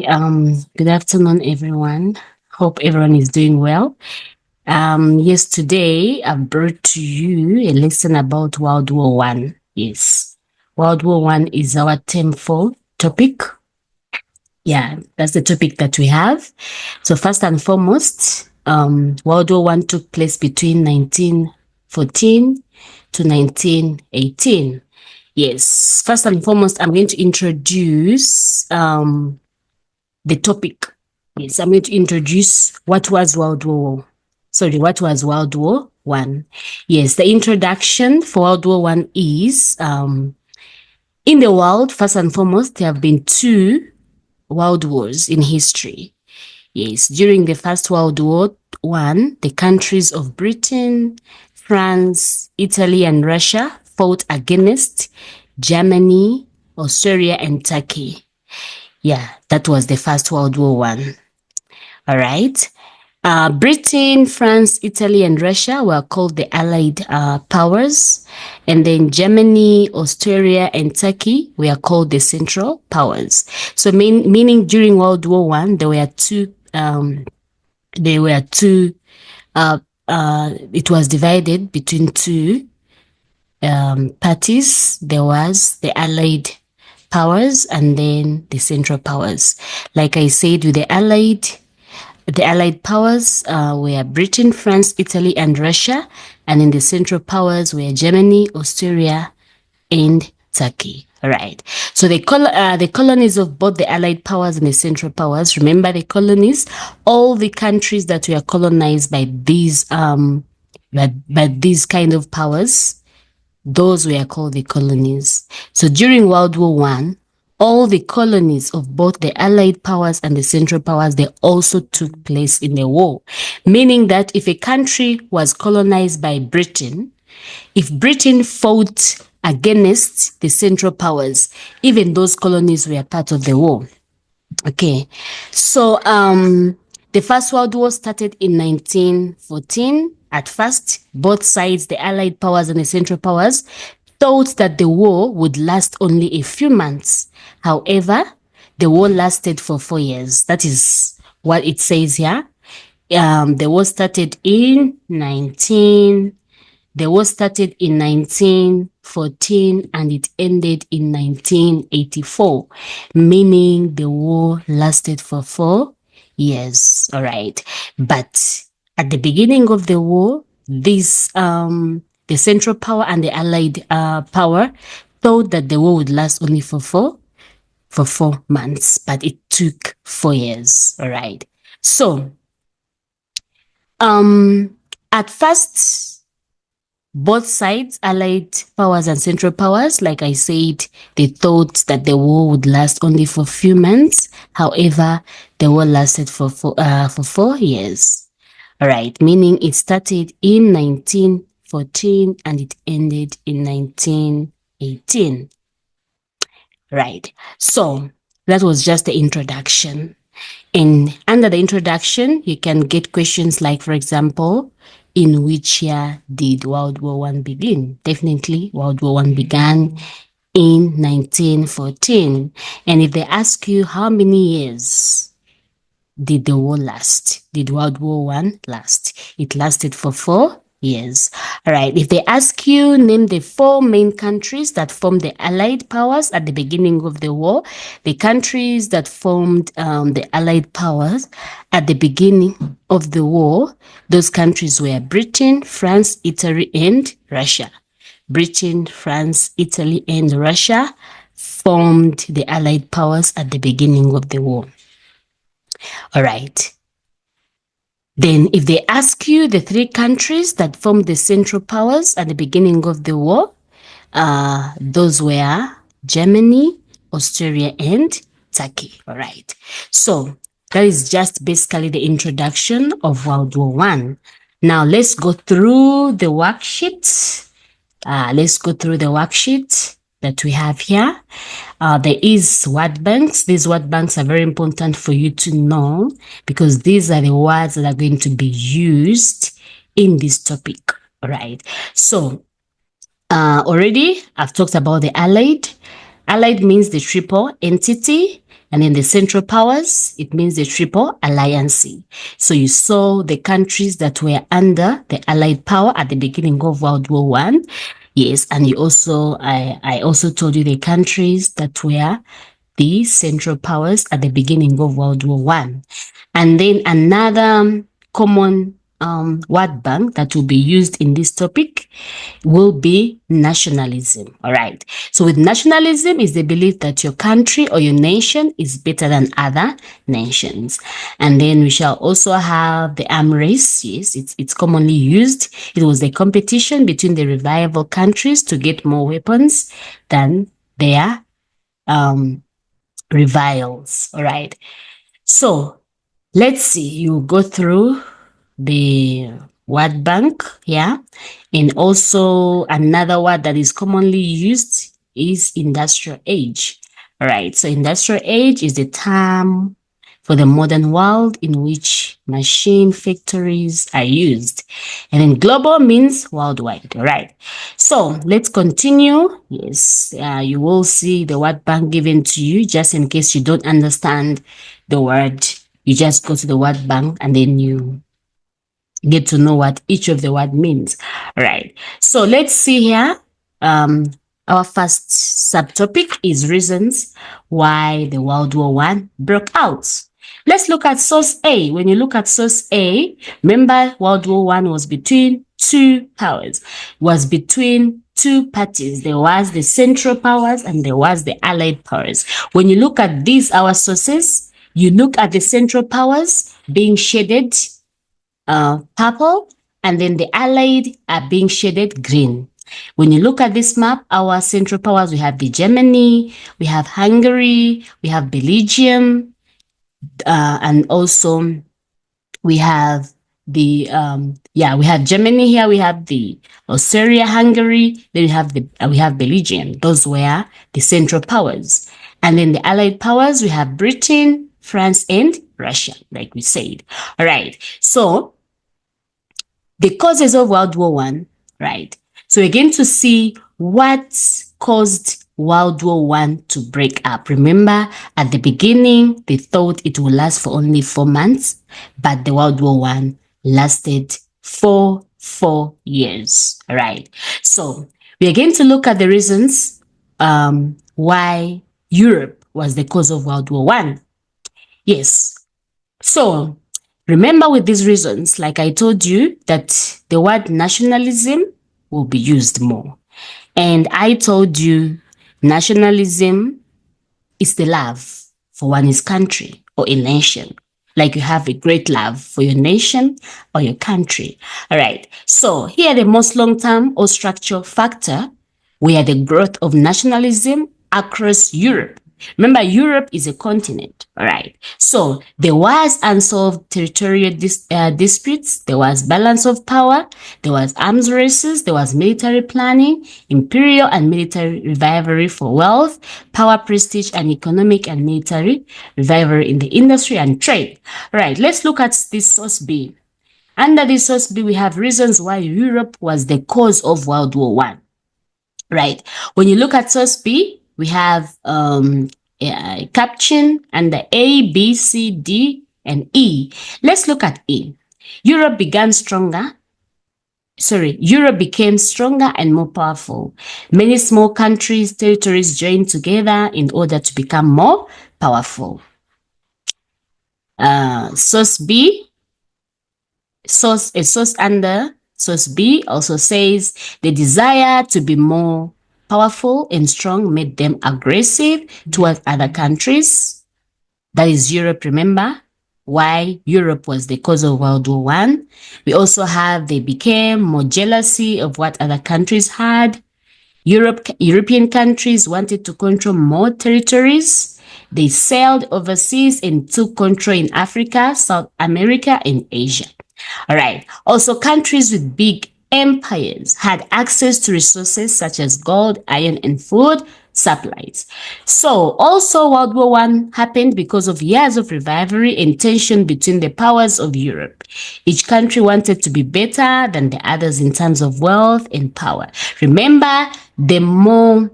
Good afternoon, everyone. Hope everyone is doing well. Yes, today I've brought to you a lesson about World War One. Yes, World War One is our term for topic. Yeah, that's the topic that we have. So first and foremost, World War One took place between 1914 to 1918. Yes, first and foremost, I'm going to introduce the topic. Yes, I'm going to introduce what was World War One. Yes, the introduction for World War One is in the world, first and foremost, there have been two world wars in history. Yes, during the First World War One, the countries of Britain, France, Italy, and Russia fought against Germany, Austria, and Turkey. Yeah, that was the First World War One. All right. Britain, France, Italy, and Russia were called the Allied powers. And then Germany, Austria, and Turkey were called the Central powers. So meaning during World War One, it was divided between two parties. There was the Allied powers and then the Central powers. Like I said, with the Allied powers were Britain, France, Italy, and Russia, and in the Central powers were Germany, Austria, and Turkey. All right. So the colonies of both the Allied powers and the Central powers. Remember the colonies, all the countries that were colonized by these kind of powers, those were called the colonies. So during World War One, all the colonies of both the Allied powers and the Central powers, they also took place in the war. Meaning that if a country was colonized by Britain, if Britain fought against the Central powers, even those colonies were part of the war. Okay, so the First World War started in 1914. At first, both sides, the Allied powers and the Central powers, thought that the war would last only a few months. However, the war lasted for 4 years. That is what it says here. The war started in 1914 and it ended in 1984, meaning the war lasted for 4 years. All right. But at the beginning of the war, the Central power and the Allied power thought that the war would last only for 4 months, but it took 4 years. All right. So, at first, both sides, Allied powers and Central powers, like I said, they thought that the war would last only for a few months. However, the war lasted for 4 years. All right, meaning it started in 1914 and it ended in 1918. Right, so that was just the introduction. And under the introduction, you can get questions like, for example, in which year did World War One begin? Definitely, World War One began in 1914. And if they ask you how many years did the war last? Did World War One last? It lasted for 4 years. All right. If they ask you, name the 4 main countries that formed the Allied powers at the beginning of the war. The countries that formed the Allied powers at the beginning of the war, those countries were Britain, France, Italy, and Russia. Britain, France, Italy, and Russia formed the Allied powers at the beginning of the war. All right. Then if they ask you the 3 countries that formed the Central powers at the beginning of the war, those were Germany, Austria, and Turkey. All right. So that is just basically the introduction of World War One. Now let's go through the worksheet. That we have here. There is word banks. These word banks are very important for you to know because these are the words that are going to be used in this topic. All right. So already I've talked about the Allied. Allied means the triple entity. And then the Central Powers, it means the Triple Alliance. So you saw the countries that were under the Allied power at the beginning of World War One. Yes, and you also, I also told you the countries that were the Central Powers at the beginning of World War One. And then another common word bank that will be used in this topic will be nationalism. All right. So with nationalism is the belief that your country or your nation is better than other nations. And then we shall also have the arm race. Yes, it's commonly used. It was the competition between the rival countries to get more weapons than their rivals. All right. So let's see. You go through the word bank here, and also another word that is commonly used is industrial age. All right. So industrial age is the term for the modern world in which machine factories are used. And then global means worldwide. All right. So let's continue. Yes, you will see the word bank given to you just in case you don't understand the word. You just go to the word bank and then you get to know what each of the word means. All right. So let's see here. Our first subtopic is reasons why the World War One broke out. Let's look at source A. When you look at source A, remember World War One was between two powers, was between two parties. There was the Central Powers and there was the Allied powers. When you look at these, our sources, you look at the Central Powers being shaded purple, and then the Allied are being shaded green. When you look at this map, our Central Powers, we have the Germany, we have Hungary, we have Belgium, and also we have the we have Germany here, we have the Austria, Hungary, then we have Belgium. Those were the Central Powers. And then the Allied powers, we have Britain, France, and Russia, like we said. All right. So the causes of World War One, right? So we're going to see what caused World War One to break up. Remember, at the beginning, they thought it would last for only 4 months, but the World War One lasted for 4 years. All right. So we are going to look at the reasons why Europe was the cause of World War One. Yes. So remember, with these reasons, like I told you, that the word nationalism will be used more. And I told you nationalism is the love for one's country or a nation. Like you have a great love for your nation or your country. All right. So here the most long-term or structural factor were the growth of nationalism across Europe. Remember, Europe is a continent, all right? So there was unsolved territorial disputes, there was balance of power, there was arms races, there was military planning, imperial and military rivalry for wealth, power, prestige, and economic and military rivalry in the industry and trade. All right, let's look at this source B. Under this source B, we have reasons why Europe was the cause of World War One. Right. When you look at source B, we have caption under A, B, C, D, and E. Let's look at E. Europe became stronger and more powerful. Many small countries, territories joined together in order to become more powerful. Source B, a source under source B also says the desire to be more powerful and strong made them aggressive towards other countries. That is Europe, remember, why Europe was the cause of World War One. We also have they became more jealousy of what other countries had. European countries wanted to control more territories. They sailed overseas and took control in Africa, South America, and Asia. All right. Also, countries with big empires had access to resources such as gold, iron, and food supplies. So also World War One happened because of years of rivalry and tension between the powers of Europe. Each country wanted to be better than the others in terms of wealth and power. Remember, the more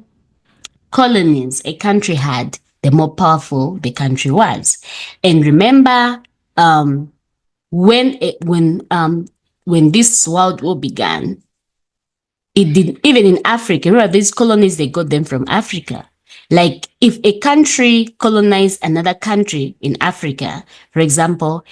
colonies a country had, the more powerful the country was. And remember, when this World War began, it did even in Africa. Remember, these colonies, they got them from Africa. Like if a country colonized another country in Africa, for example,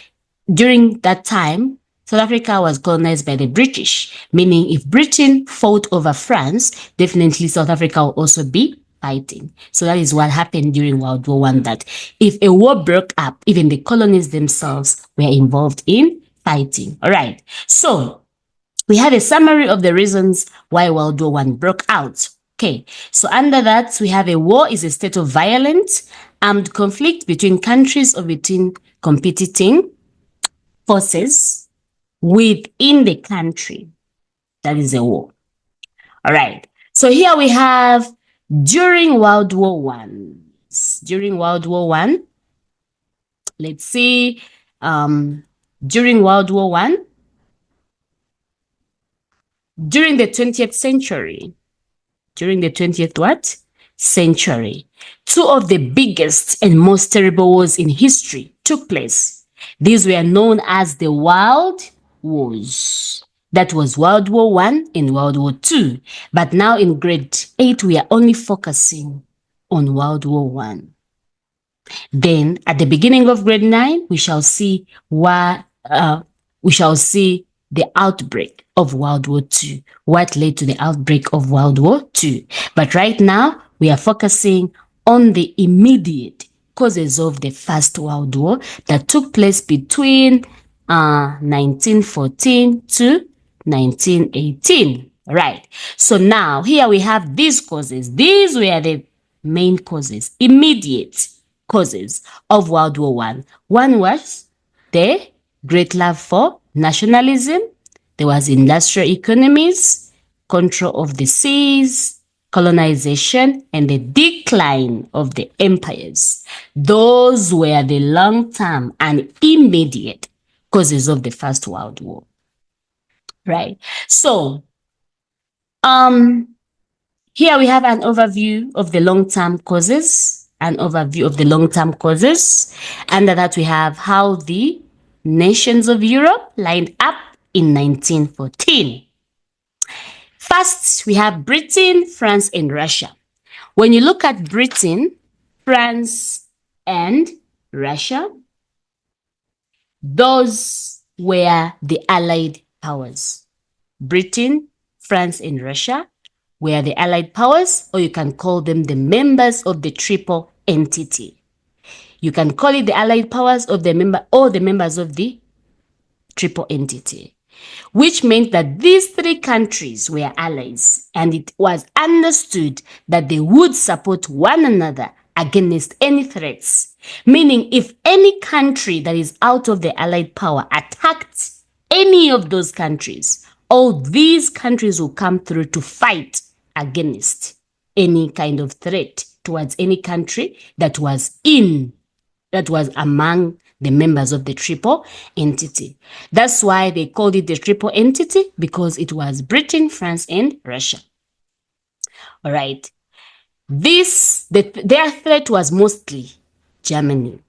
during that time, South Africa was colonized by the British, meaning if Britain fought over France, definitely South Africa will also be fighting. So that is what happened during World War I, that if a war broke up, even the colonies themselves were involved in fighting. All right. So we have a summary of the reasons why World War I broke out. Okay, so under that, we have a war is a state of violent, armed conflict between countries or between competing forces within the country. That is a war. All right. So here we have during World War One. During World War One, let's see. During World War One, during the 20th century, during the 20th what? Century, two of the biggest and most terrible wars in history took place. These were known as the World Wars. That was World War One and World War Two. But now in grade 8, we are only focusing on World War One. Then at the beginning of grade 9, we shall see the outbreak of World War II, what led to the outbreak of World War II. But right now, we are focusing on the immediate causes of the First World War that took place between 1914 to 1918. Right. So now here we have these causes. These were the main causes, immediate causes of World War I. One was the great love for nationalism. There was industrial economies, control of the seas, colonization, and the decline of the empires. Those were the long-term and immediate causes of the First World War. Right. So, here we have an overview of the long-term causes, Under that, we have how the nations of Europe lined up in 1914. First, we have Britain, France, and Russia. When you look at Britain, France, and Russia, those were the Allied powers. Britain, France, and Russia were the Allied powers, or you can call them the members of the triple entity. You can call it the Allied powers of the members of the triple entity, which meant that these three countries were allies, and it was understood that they would support one another against any threats. Meaning, if any country that is out of the Allied power attacked any of those countries, all these countries will come through to fight against any kind of threat towards any country that was among the members of the triple entity. That's why they called it the triple entity, because it was Britain, France, and Russia. All right. Their threat was mostly Germany.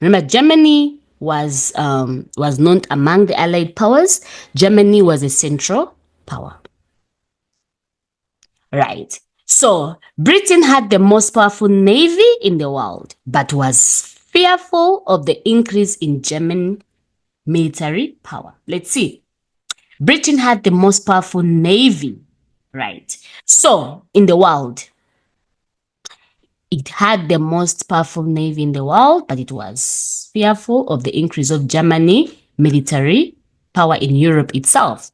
Remember, Germany was not among the Allied powers. Germany was a central power. Right. So Britain had the most powerful navy in the world, but was fearful of the increase in German military power. Let's see. Britain had the most powerful navy, right? So in the world, it had the most powerful navy in the world, but it was fearful of the increase of Germany military power in Europe itself.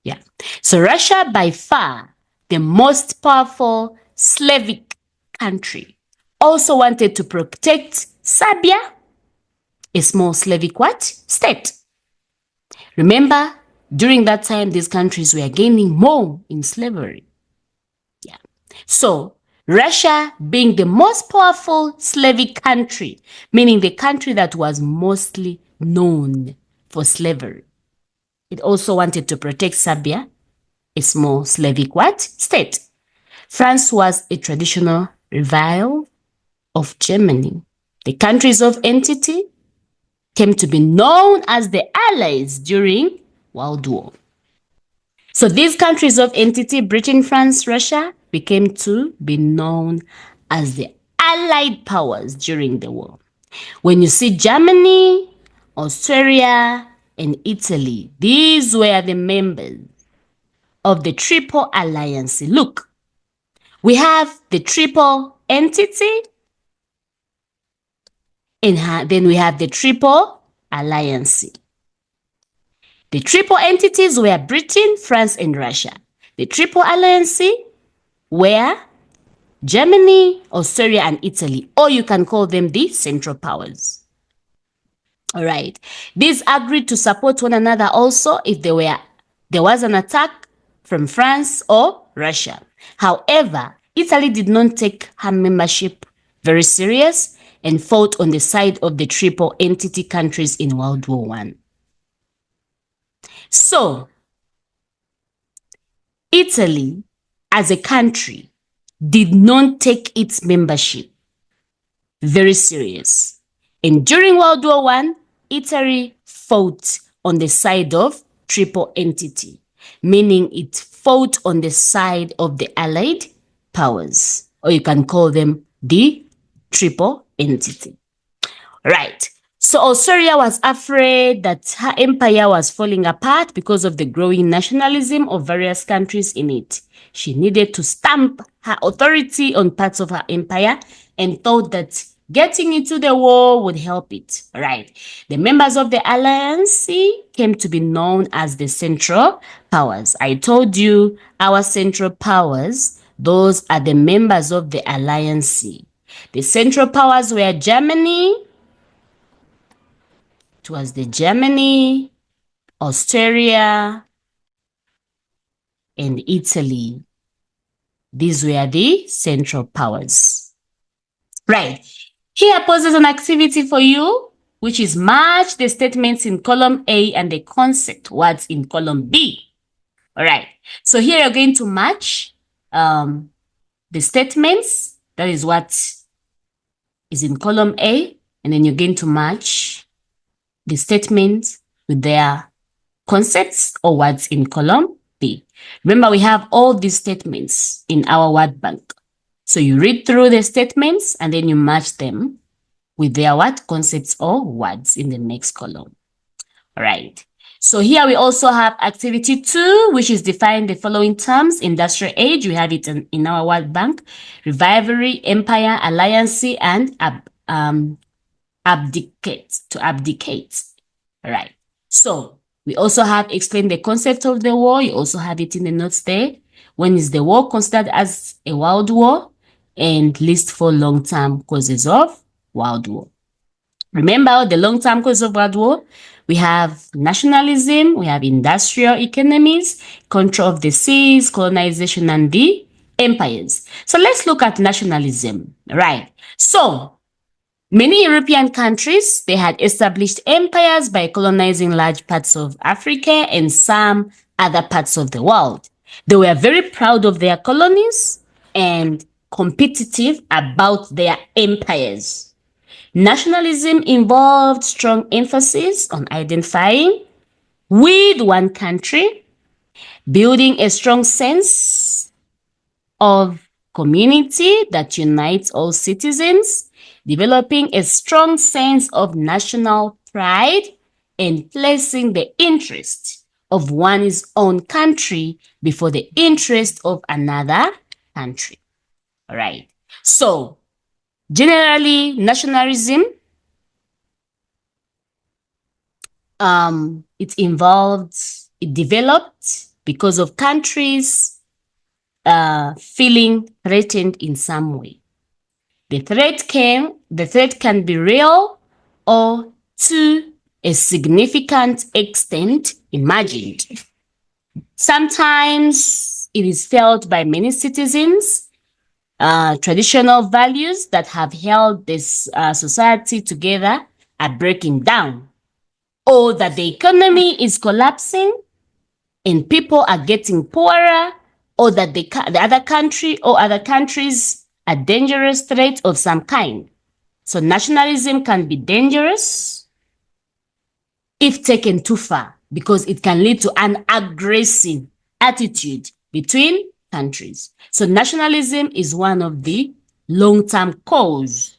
Yeah. So Russia, by far the most powerful Slavic country, also wanted to protect Serbia, a small Slavic state. Remember, during that time, these countries were gaining more in slavery. Yeah. So Russia, being the most powerful Slavic country, meaning the country that was mostly known for slavery, it also wanted to protect Serbia, a small Slavic state. France was a traditional rival of Germany. The countries of entity came to be known as the Allies during World War. So these countries of entity, Britain, France, Russia, became to be known as the Allied powers during the war. When you see Germany, Austria, and Italy, these were the members of the Triple Alliance. Look, we have the Triple Entity, and then we have the Triple Alliance. The Triple Entities were Britain, France, and Russia. The Triple Alliance were Germany, Austria, and Italy, or you can call them the Central Powers. All right. These agreed to support one another also if there was an attack from France or Russia. However, Italy did not take her membership very serious and fought on the side of the Triple Entity countries in World War I. So, Italy as a country did not take its membership very serious. And during World War I, Italy fought on the side of Triple Entity, meaning it fought on the side of the Allied powers, or you can call them the Triple Entity. Right. So Austria was afraid that her empire was falling apart because of the growing nationalism of various countries in it. She needed to stamp her authority on parts of her empire and thought that getting into the war would help it. Right. The members of the alliance came to be known as the Central Powers. I told you our Central Powers, those are the members of the alliance. The Central Powers were Germany. It was the Germany, Austria, and Italy. These were the Central Powers. Right. Here poses an activity for you, which is match the statements in column A and the concept words in column B. All right. So here you're going to match the statements. That is what is in column A. And then you're going to match the statements with their concepts or words in column B. Remember, we have all these statements in our word bank. So you read through the statements and then you match them with their what? Concepts or words in the next column. All right. So here we also have activity 2, which is define the following terms. Industrial age, we have it in our word bank. Revivalry, empire, alliance, and abdicate, to abdicate. All right. So we also have explained the concept of the war. You also have it in the notes there. When is the war considered as a world war? And list 4 long-term causes of world war. Remember the long-term causes of world war? We have nationalism, we have industrial economies, control of the seas, colonization, and the empires. So let's look at nationalism. Right. So many European countries, they had established empires by colonizing large parts of Africa and some other parts of the world. They were very proud of their colonies and competitive about their empires. Nationalism involved strong emphasis on identifying with one country, building a strong sense of community that unites all citizens, developing a strong sense of national pride, and placing the interest of one's own country before the interest of another country. All right. So, generally, nationalism, it developed because of countries feeling threatened in some way. The threat can be real or to a significant extent imagined. Sometimes it is felt by many citizens. Traditional values that have held this society together are breaking down, or that the economy is collapsing and people are getting poorer, or that the other country or other countries a dangerous threat of some kind. So nationalism can be dangerous if taken too far, because it can lead to an aggressive attitude between countries. So nationalism is one of the long-term cause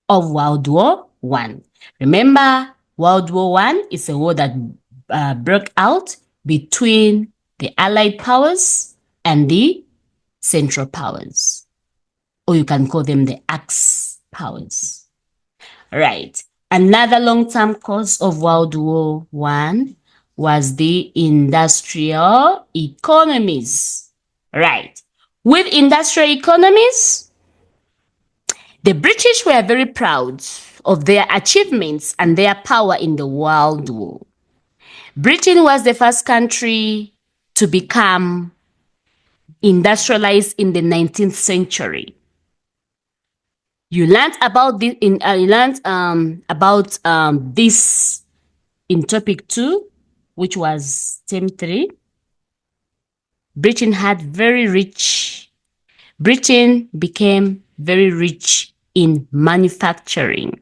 of World War I. Remember, World War I is a war that broke out between the Allied powers and the Central powers, or you can call them the Axis powers. Right. Another long-term cause of World War I was the industrial economies. Right. With industrial economies, the British were very proud of their achievements and their power in the World War. Britain was the first country to become industrialized in the 19th century. You learned about this this in topic 2, which was term 3. Britain became very rich in manufacturing.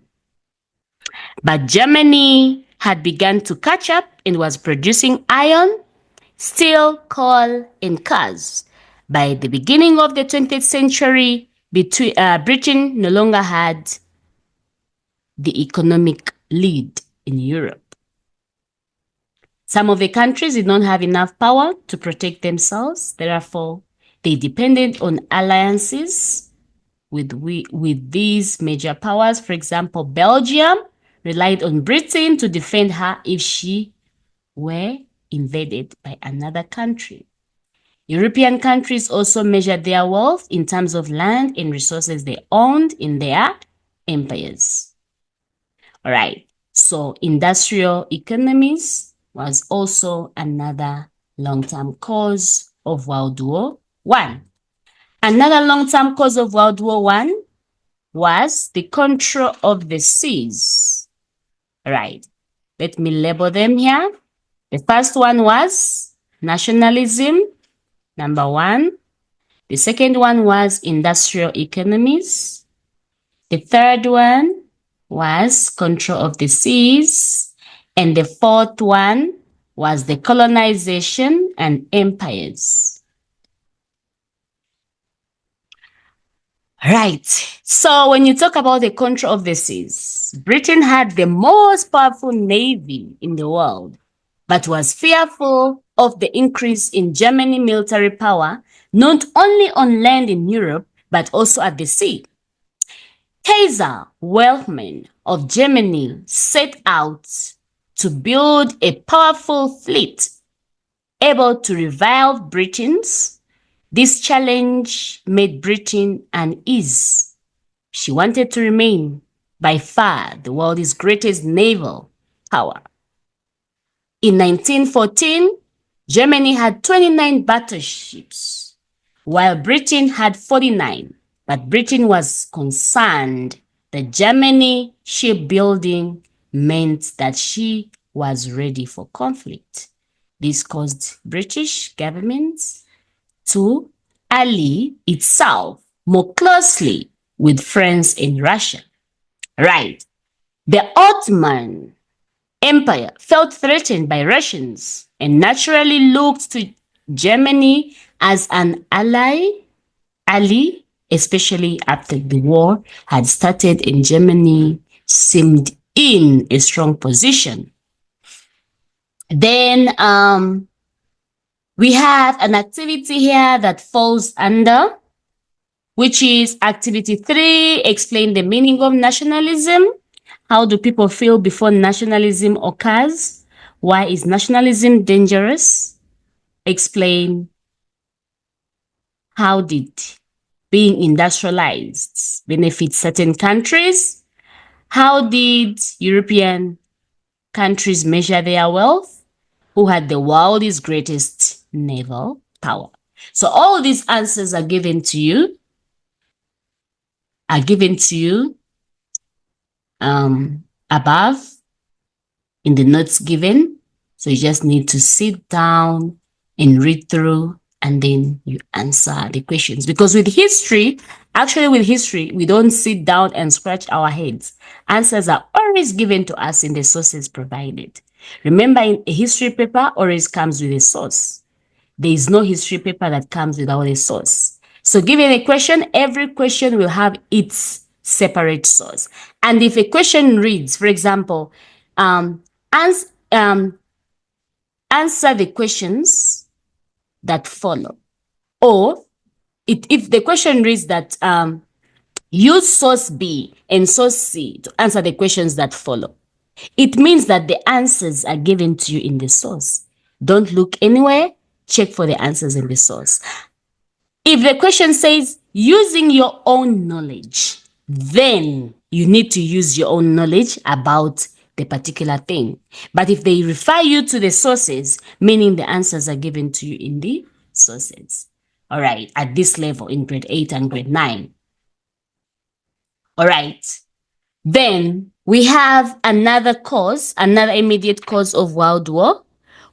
But Germany had begun to catch up and was producing iron, steel, coal, and cars. By the beginning of the 20th century, Britain no longer had the economic lead in Europe. Some of the countries did not have enough power to protect themselves. Therefore, they depended on alliances with these major powers. For example, Belgium relied on Britain to defend her if she were invaded by another country. European countries also measured their wealth in terms of land and resources they owned in their empires. All right, so industrial economies was also another long-term cause of World War I. Another long-term cause of World War I was the control of the seas. All right, let me label them here. The first one was nationalism, number 1. The second one was industrial economies. The third one was control of the seas. And the fourth one was the colonization and empires. Right. So when you talk about the control of the seas, Britain had the most powerful navy in the world, but was fearful of the increase in Germany military power, not only on land in Europe, but also at the sea. Kaiser Wilhelm of Germany set out to build a powerful fleet able to rival Britain's. This challenge made Britain uneasy. She wanted to remain by far the world's greatest naval power. In 1914, Germany had 29 battleships, while Britain had 49. But Britain was concerned that Germany shipbuilding meant that she was ready for conflict. This caused British government to ally itself more closely with France and Russia. Right. The Ottoman Empire felt threatened by Russians and naturally looked to Germany as an ally, especially after the war had started and Germany seemed in a strong position. Then we have an activity here that falls under, which is activity 3, explain the meaning of nationalism. How do people feel before nationalism occurs? Why is nationalism dangerous? Explain how did being industrialized benefit certain countries? How did European countries measure their wealth? Who had the world's greatest naval power? So all these answers are given to you. Above in the notes given. So you just need to sit down and read through and then you answer the questions. Because with history, Actually, with history, we don't sit down and scratch our heads. Answers are always given to us in the sources provided. Remember, in a history paper always comes with a source. There is no history paper that comes without a source. So given a question, every question will have its separate source. And if a question reads, for example, ans answer the questions that follow. Or if the question reads that use source B and source C to answer the questions that follow, it means that the answers are given to you in the source. Don't look anywhere, check for the answers in the source. If the question says using your own knowledge, then you need to use your own knowledge about the particular thing. But if they refer you to the sources, meaning the answers are given to you in the sources. All right, at this level in grade 8 and grade 9. All right. Then we have another cause, another immediate cause of World War,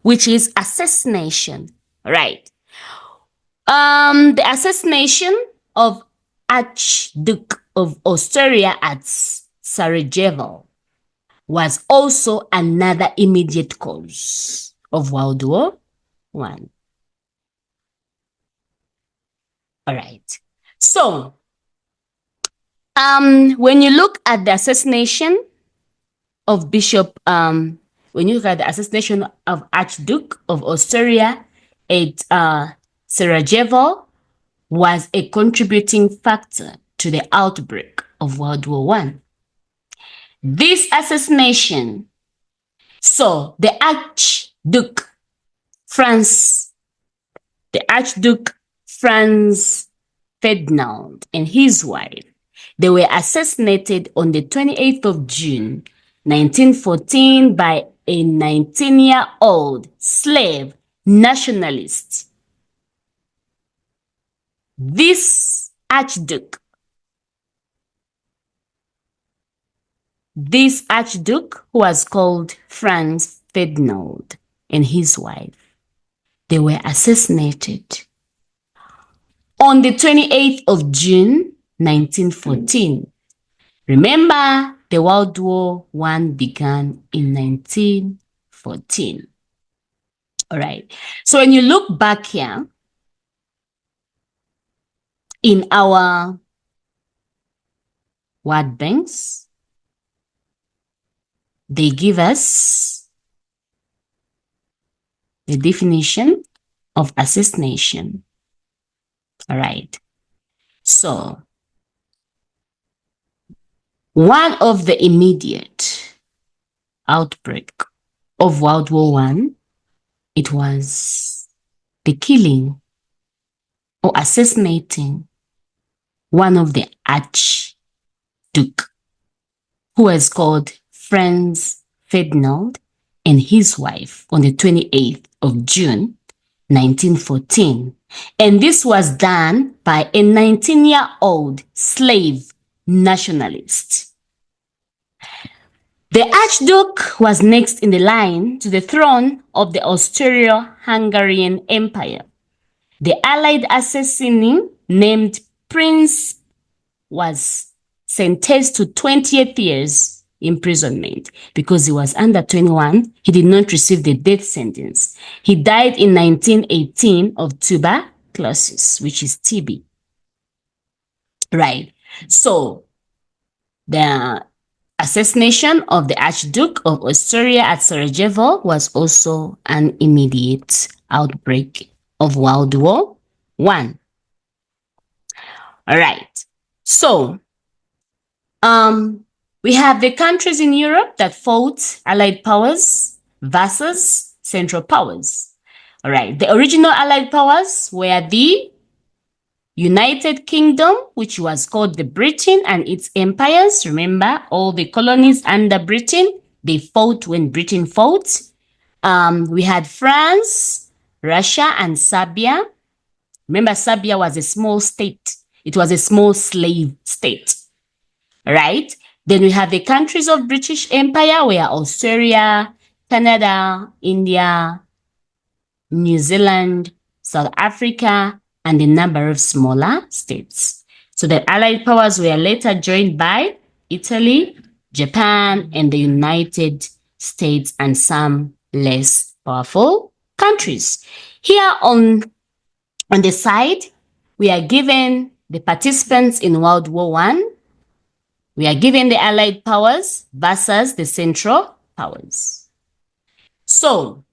which is assassination. All right. The assassination of Archduke of Austria at Sarajevo was also another immediate cause of World War I. All right. So, when you look at the assassination of when you look at the assassination of Archduke of Austria at Sarajevo, was a contributing factor to the outbreak of World War I. This assassination saw the Archduke Franz Ferdinand and his wife. They were assassinated on the 28th of June, 1914 by a 19-year-old slave nationalist. This Archduke who was called Franz Ferdinand and his wife, they were assassinated on the 28th of June, 1914. Remember, the World War I began in 1914. All right. So when you look back here in our word banks, they give us the definition of assassination. All right. So, one of the immediate outbreak of World War I, it was the killing or assassinating one of the Archduke, who was called Franz Ferdinand and his wife on the 28th of June, 1914. And this was done by a 19-year-old slave nationalist. The Archduke was next in the line to the throne of the Austro-Hungarian Empire. The Allied assassin named Prince was sentenced to 28 years imprisonment because he was under 21. He did not receive the death sentence. He died in 1918 of tuberculosis, which is TB. Right. So the assassination of the Archduke of Austria at Sarajevo was also an immediate outbreak of World War I. All right. So we have the countries in Europe that fought Allied powers versus Central powers. All right. The original Allied powers were the United Kingdom, which was called the Britain and its empires. Remember, all the colonies under Britain, they fought when Britain fought. We had France, Russia, and Serbia. Remember, Serbia was a small state. It was a small slave state, right? Then we have the countries of British Empire, where Australia, Canada, India, New Zealand, South Africa, and a number of smaller states. So the Allied powers were later joined by Italy, Japan, and the United States, and some less powerful countries. Here on the side, we are given the participants in World War I. We are given the Allied powers versus the Central powers. So,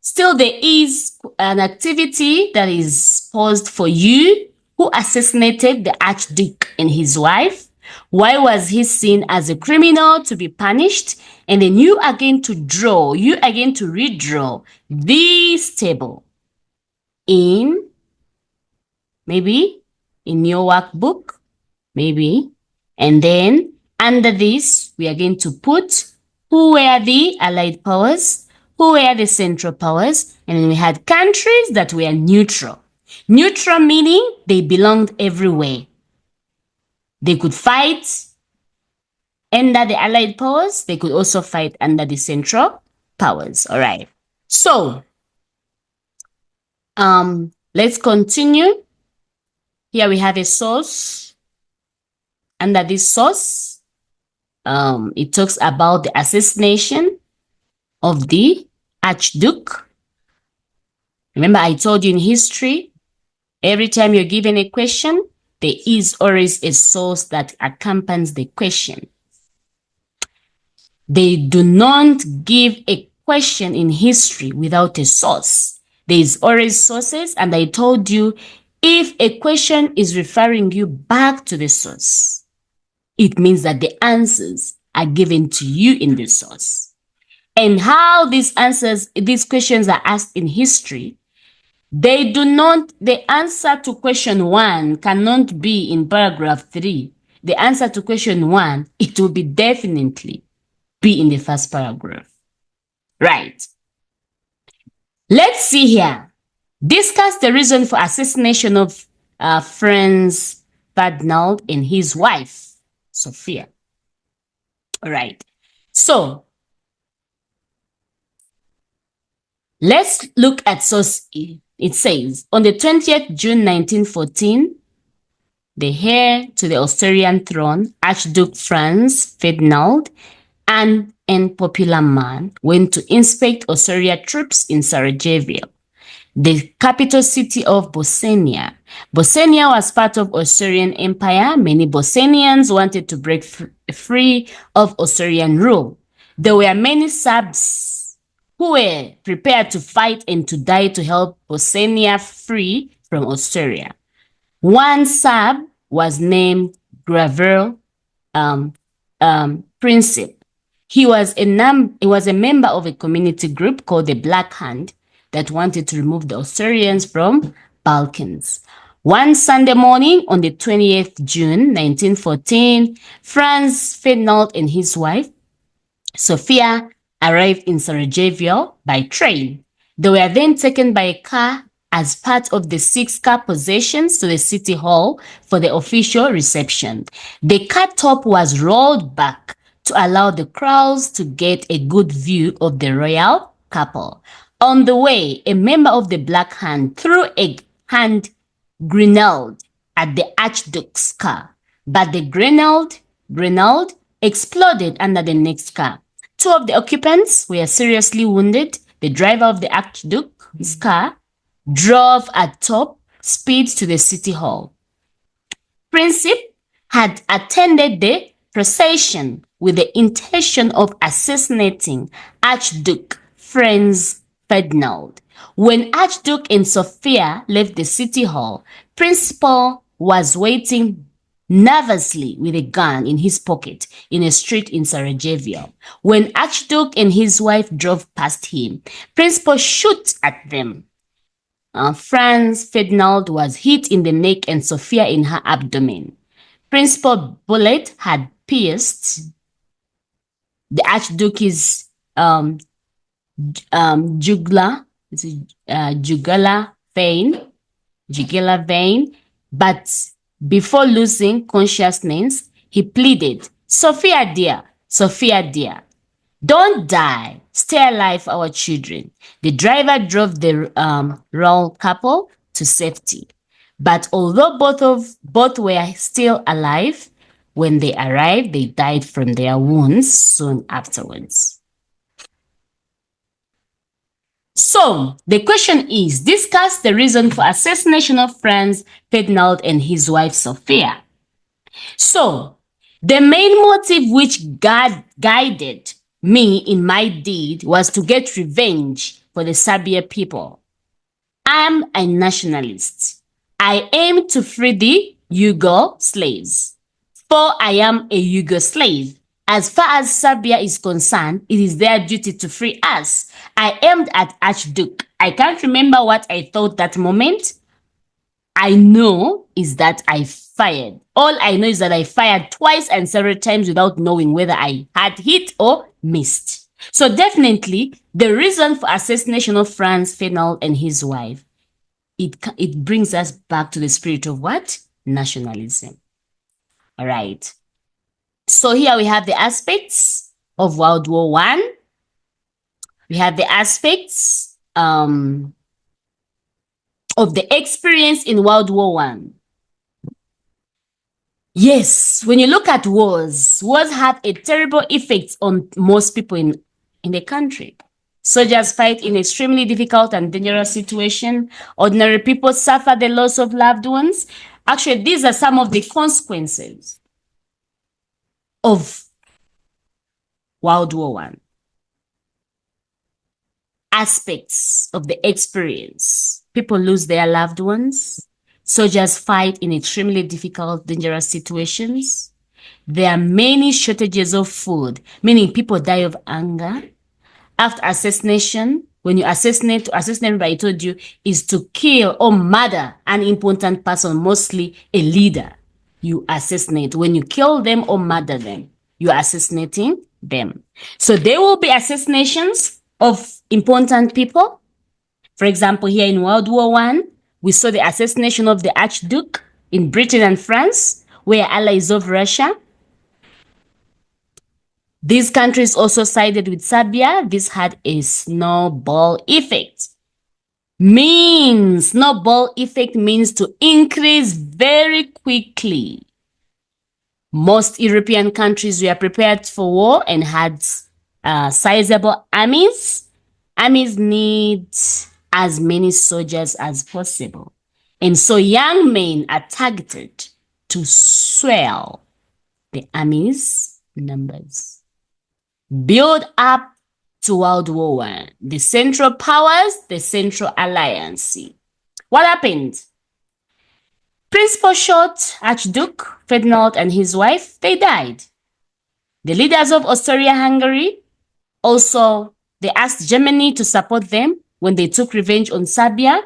still there is an activity that is posed for you. Who assassinated the Archduke and his wife? Why was he seen as a criminal to be punished? And then you are going to redraw this table in maybe in your workbook, maybe. And then under this, we are going to put who were the Allied powers, who were the Central powers, and then we had countries that were neutral. Neutral meaning they belonged everywhere. They could fight under the Allied powers. They could also fight under the Central powers. All right. So, let's continue. Here we have a source. Under this source, it talks about the assassination of the Archduke. Remember, I told you in history, every time you're given a question, there is always a source that accompanies the question. They do not give a question in history without a source. There is always sources, and I told you, if a question is referring you back to the source, it means that the answers are given to you in the source. And how these questions are asked in history, the answer to question 1 cannot be in paragraph 3. The answer to question 1, it will be definitely be in the first paragraph. Right. Let's see here. Discuss the reason for assassination of Franz Ferdinand and his wife, Sophia. All right. So, let's look at source E. It says, on the 20th June 1914, the heir to the Austrian throne, Archduke Franz Ferdinand, an unpopular man, went to inspect Austrian troops in Sarajevo, the capital city of Bosnia. Bosnia was part of Austrian Empire. Many Bosnians wanted to break free of Austrian rule. There were many Serbs who were prepared to fight and to die to help Bosnia free from Austria. One Serb was named Gavril Princip. He was a member of a community group called the Black Hand that wanted to remove the Austrians from Balkans. One Sunday morning on the 20th June 1914, Franz Ferdinand and his wife, Sophia, arrived in Sarajevo by train. They were then taken by a car as part of the 6-car processions to the city hall for the official reception. The car top was rolled back to allow the crowds to get a good view of the royal couple. On the way, a member of the Black Hand threw a hand grenade at the Archduke's car, but the grenade exploded under the next car. 2 of the occupants were seriously wounded. The driver of the Archduke's car drove at top speed to the city hall. Princip had attended the procession with the intention of assassinating Archduke Franz Ferdinand. When Archduke and Sophia left the city hall, Principal was waiting nervously with a gun in his pocket in a street in Sarajevo. When Archduke and his wife drove past him, Principal shot at them. Franz Ferdinand was hit in the neck and Sophia in her abdomen. Principal bullet had pierced the Archduke's jugular vein, but before losing consciousness, he pleaded, Sophia dear, don't die. Stay alive for our children. The driver drove the royal couple to safety. But although both were still alive, when they arrived, they died from their wounds soon afterwards. So the question is, discuss the reason for assassination of Franz Ferdinand and his wife Sophia. So the main motive which guided me in my deed was to get revenge for the Serbian people. I'm a nationalist. I aim to free the Yugo slaves. For I am a Yugo slave. As far as Serbia is concerned, it is their duty to free us. I aimed at Archduke. I can't remember what I thought that moment. I know is that I fired. All I know is that I fired twice and several times without knowing whether I had hit or missed. So definitely, the reason for assassination of Franz Ferdinand and his wife, it brings us back to the spirit of what? Nationalism. All right. So here we have the aspects of World War I. We have the aspects of the experience in World War I. Yes, when you look at wars have a terrible effect on most people in the country. Soldiers fight in extremely difficult and dangerous situations. Ordinary people suffer the loss of loved ones. Actually, these are some of the consequences of World War I. Aspects of the experience. People lose their loved ones. Soldiers fight in extremely difficult, dangerous situations. There are many shortages of food, meaning people die of hunger. After assassination, when you assassinate, to assassinate, I told you, is to kill or murder an important person, mostly a leader. You assassinate. When you kill them or murder them, you are assassinating them. So there will be assassinations of important people. For example, here in World War I, we saw the assassination of the Archduke in Britain and France, where allies of Russia. These countries also sided with Serbia. This had a snowball effect. Snowball effect means to increase very quickly. Most European countries were prepared for war and had sizable armies. Armies need as many soldiers as possible. And so young men are targeted to swell the army's numbers. Build up to World War I. The Central Powers, the Central Alliance. What happened? Principal shot Archduke Ferdinand and his wife, they died. The leaders of Austria-Hungary also, they asked Germany to support them when they took revenge on Serbia.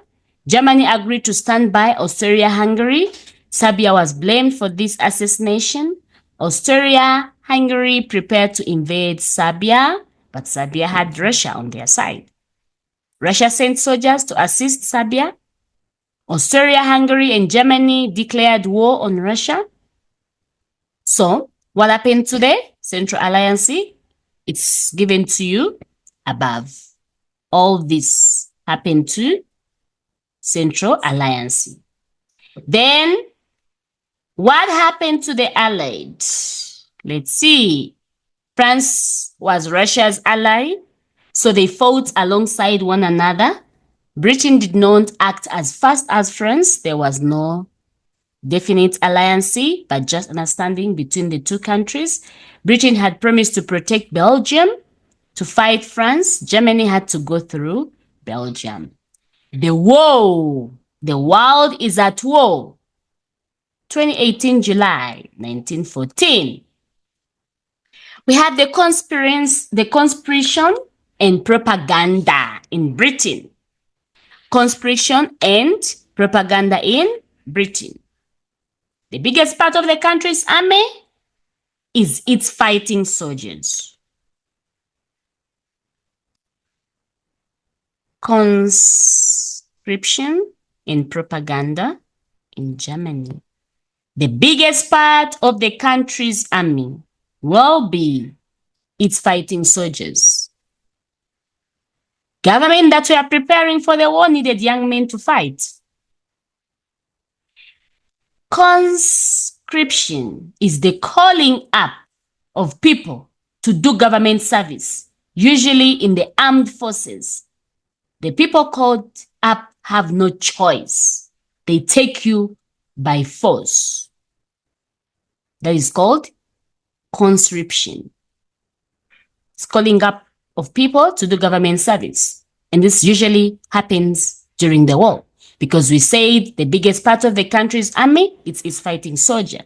Germany agreed to stand by Austria-Hungary. Serbia was blamed for this assassination. Austria-Hungary prepared to invade Serbia, but Serbia had Russia on their side. Russia sent soldiers to assist Serbia. Austria-Hungary and Germany declared war on Russia. So, what happened today? Central Alliance, it's given to you above. All this happened to Central Alliance. Then, what happened to the Allied? Let's see. France was Russia's ally, so they fought alongside one another. Britain did not act as fast as France. There was no definite alliance, but just understanding between the two countries. Britain had promised to protect Belgium. To fight France, Germany had to go through Belgium. The world is at war. 2018 July 1914. We had the conscription and propaganda in Britain. Conscription and propaganda in Britain. The biggest part of the country's army is its fighting soldiers. Conscription and propaganda in Germany. The biggest part of the country's army will be its fighting soldiers. Government that were preparing for the war needed young men to fight. Conscription is the calling up of people to do government service, usually in the armed forces. The people called up have no choice. They take you by force. That is called conscription. It's calling up of people to do government service. And this usually happens during the war, because we said the biggest part of the country's army is fighting soldier.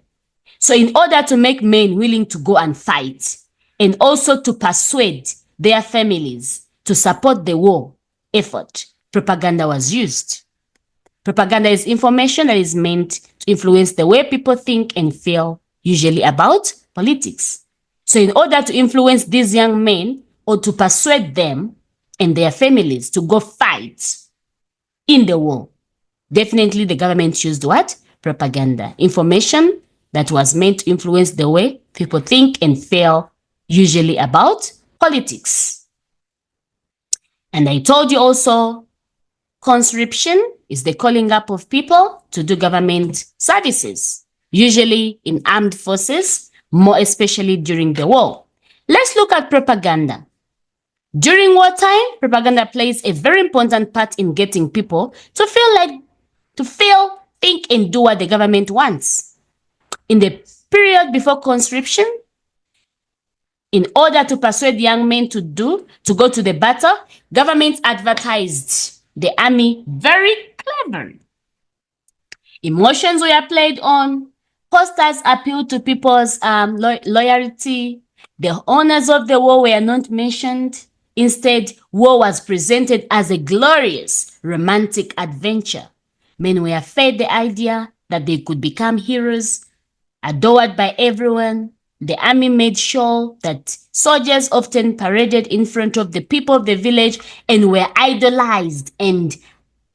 So in order to make men willing to go and fight, and also to persuade their families to support the war effort, propaganda was used. Propaganda is information that is meant to influence the way people think and feel, usually about politics. So in order to influence these young men, or to persuade them and their families to go fight in the war, definitely the government used what? Propaganda. Information that was meant to influence the way people think and feel, usually about politics. And I told you also, conscription is the calling up of people to do government services, usually in armed forces, more especially during the war. Let's look at propaganda. During wartime, propaganda plays a very important part in getting people to feel, think, and do what the government wants. In the period before conscription, in order to persuade young men to go to the battle, government advertised the army very cleverly. Emotions were played on, posters appealed to people's loyalty, the honors of the war were not mentioned. Instead, war was presented as a glorious, romantic adventure. Men were fed the idea that they could become heroes, adored by everyone. The army made sure that soldiers often paraded in front of the people of the village and were idolized and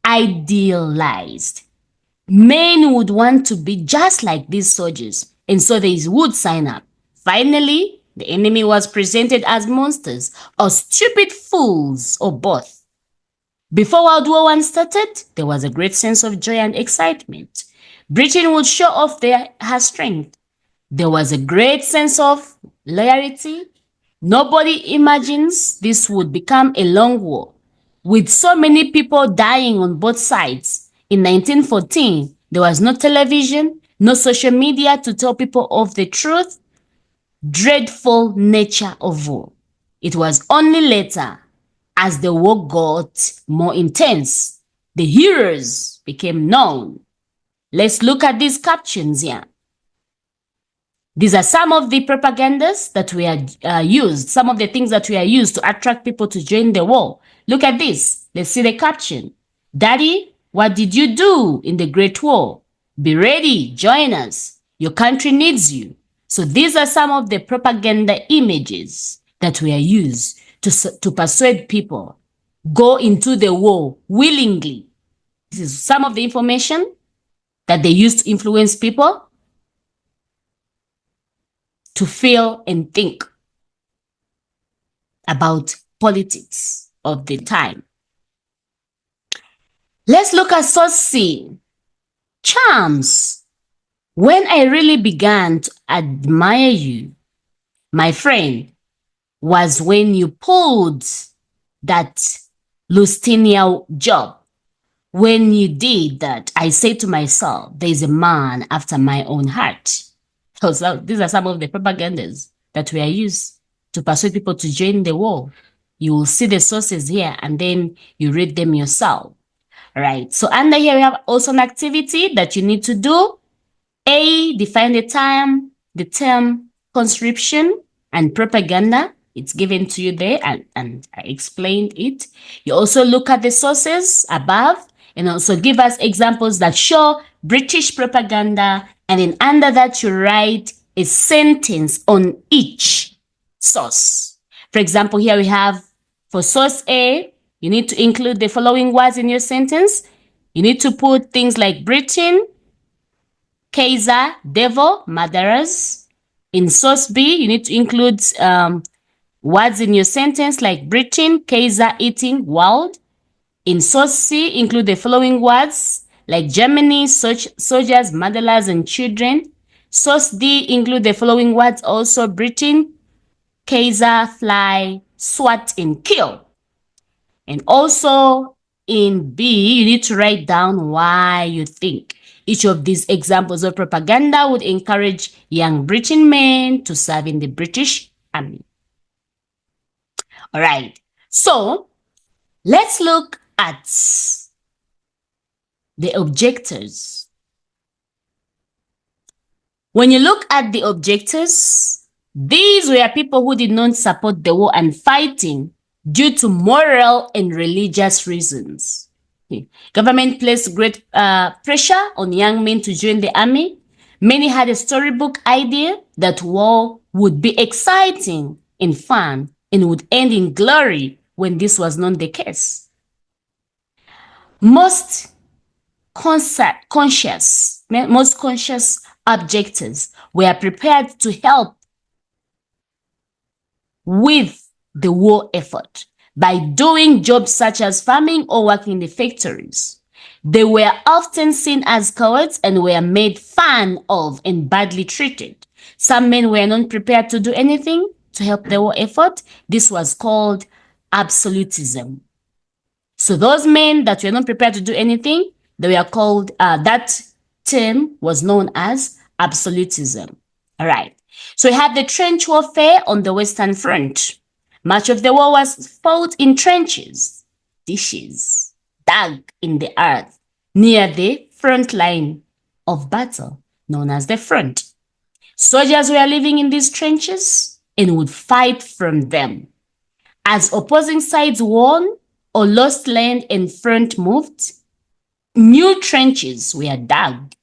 idealized. Men would want to be just like these soldiers, and so they would sign up. Finally, the enemy was presented as monsters or stupid fools or both. Before World War I started, there was a great sense of joy and excitement. Britain would show off her strength. There was a great sense of loyalty. Nobody imagines this would become a long war, with so many people dying on both sides. In 1914, there was no television, no social media to tell people of the truth, dreadful nature of war. It was only later, as the war got more intense, the heroes became known. Let's look at these captions here. These are some of the propagandas that were used, some of the things that were used to attract people to join the war. Look at this. Let's see the caption. Daddy, what did you do in the Great War? Be ready, join us. Your country needs you. So these are some of the propaganda images that were used to persuade people. Go into the war willingly. This is some of the information that they used to influence people to feel and think about politics of the time. Let's look at source C. Charms. When I really began to admire you, my friend, was when you pulled that Lusitania job. When you did that, I said to myself, there's a man after my own heart. So these are some of the propagandas that were used to persuade people to join the war. You will see the sources here and then you read them yourself. All right. So under here, we have also an activity that you need to do. A, define the term conscription and propaganda. It's given to you there and I explained it. You also look at the sources above and also give us examples that show British propaganda. And then under that, you write a sentence on each source. For example, here we have for source A, you need to include the following words in your sentence. You need to put things like Britain, Kaiser, devil, murderers. In source B, you need to include words in your sentence like Britain, Kaiser, eating, world. In source C, include the following words like Germany, such soldiers, motherless, and children. Source D include the following words also: Britain, Kaiser, fly, swat, and kill. And also in B, you need to write down why you think each of these examples of propaganda would encourage young Britain men to serve in the British Army. All right, so let's look at the objectors. When you look at the objectors, these were people who did not support the war and fighting due to moral and religious reasons. Government placed great pressure on young men to join the army. Many had a storybook idea that war would be exciting and fun and would end in glory when this was not the case. Most conscious objectors were prepared to help with the war effort by doing jobs such as farming or working in the factories. They were often seen as cowards and were made fun of and badly treated. Some men were not prepared to do anything to help the war effort. This was called absolutism. So those men that were not prepared to do anything, they were called, that term was known as absolutism. All right. So we have the trench warfare on the Western Front. Much of the war was fought in trenches, ditches, dug in the earth near the front line of battle, known as the front. Soldiers were living in these trenches and would fight from them. As opposing sides won or lost land and front moved, new trenches were dug.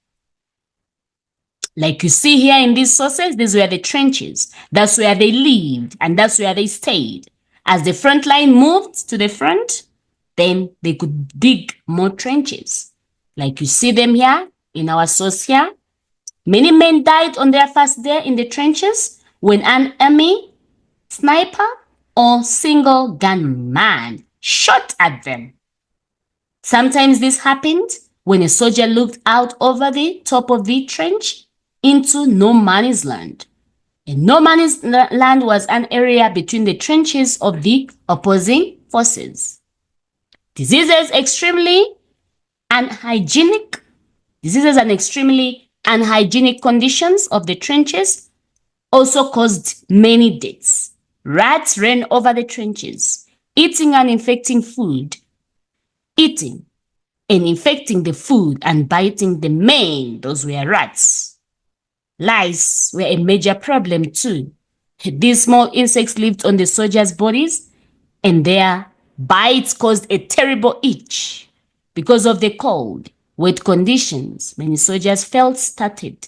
Like you see here in these sources, these were the trenches. That's where they lived and that's where they stayed. As the front line moved to the front, then they could dig more trenches. Like you see them here in our source here. Many men died on their first day in the trenches when an enemy sniper or single gunman shot at them. Sometimes this happened when a soldier looked out over the top of the trench into no man's land. And no man's land was an area between the trenches of the opposing forces. Diseases and extremely unhygienic conditions of the trenches also caused many deaths. Rats ran over the trenches, eating and infecting the food and biting the men. Those were rats. Lice were a major problem too. These small insects lived on the soldiers' bodies and their bites caused a terrible itch. Because of the cold, wet conditions, many soldiers felt started.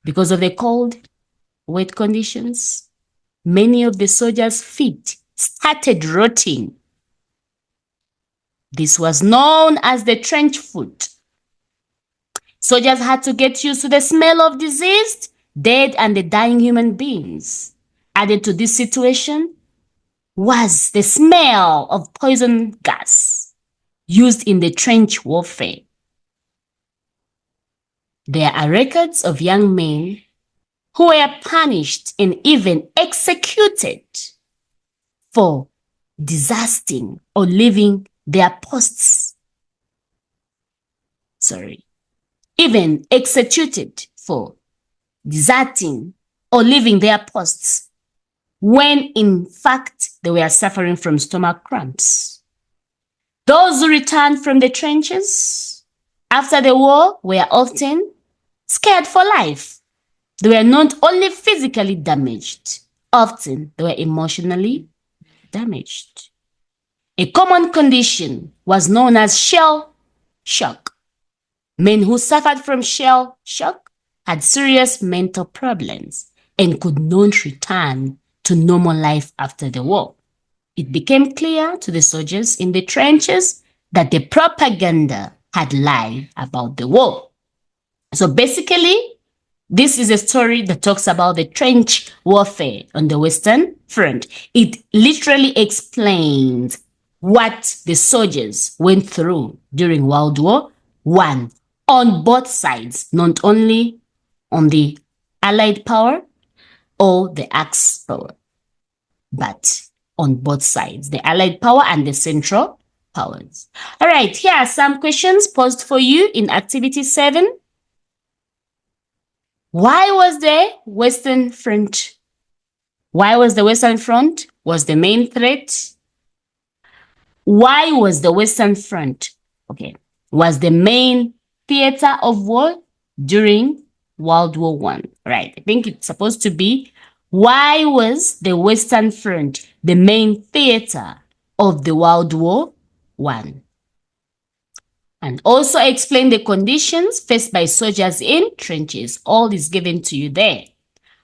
Because of the cold, wet conditions, many of the soldiers' feet started rotting. This was known as the trench foot. Soldiers had to get used to the smell of diseased, dead, and the dying human beings. Added to this situation was the smell of poison gas used in the trench warfare. There are records of young men who were punished and even executed for deserting or leaving their posts. Even executed for deserting or leaving their posts when in fact they were suffering from stomach cramps. Those who returned from the trenches after the war were often scared for life. They were not only physically damaged, often they were emotionally damaged. A common condition was known as shell shock. Men who suffered from shell shock had serious mental problems and could not return to normal life after the war. It became clear to the soldiers in the trenches that the propaganda had lied about the war. So basically, this is a story that talks about the trench warfare on the Western Front. It literally explains what the soldiers went through during World War One, on both sides, not only on the Allied power or the Axis power, but on both sides, the Allied power and the Central powers. All right, here are some questions posed for you in Activity 7. Why was the Western Front was the main threat? Why was the Western Front, was the main theater of war during World War I? Right, I think it's supposed to be, why was the Western Front the main theater of the World War I? And also explain the conditions faced by soldiers in trenches. All is given to you there.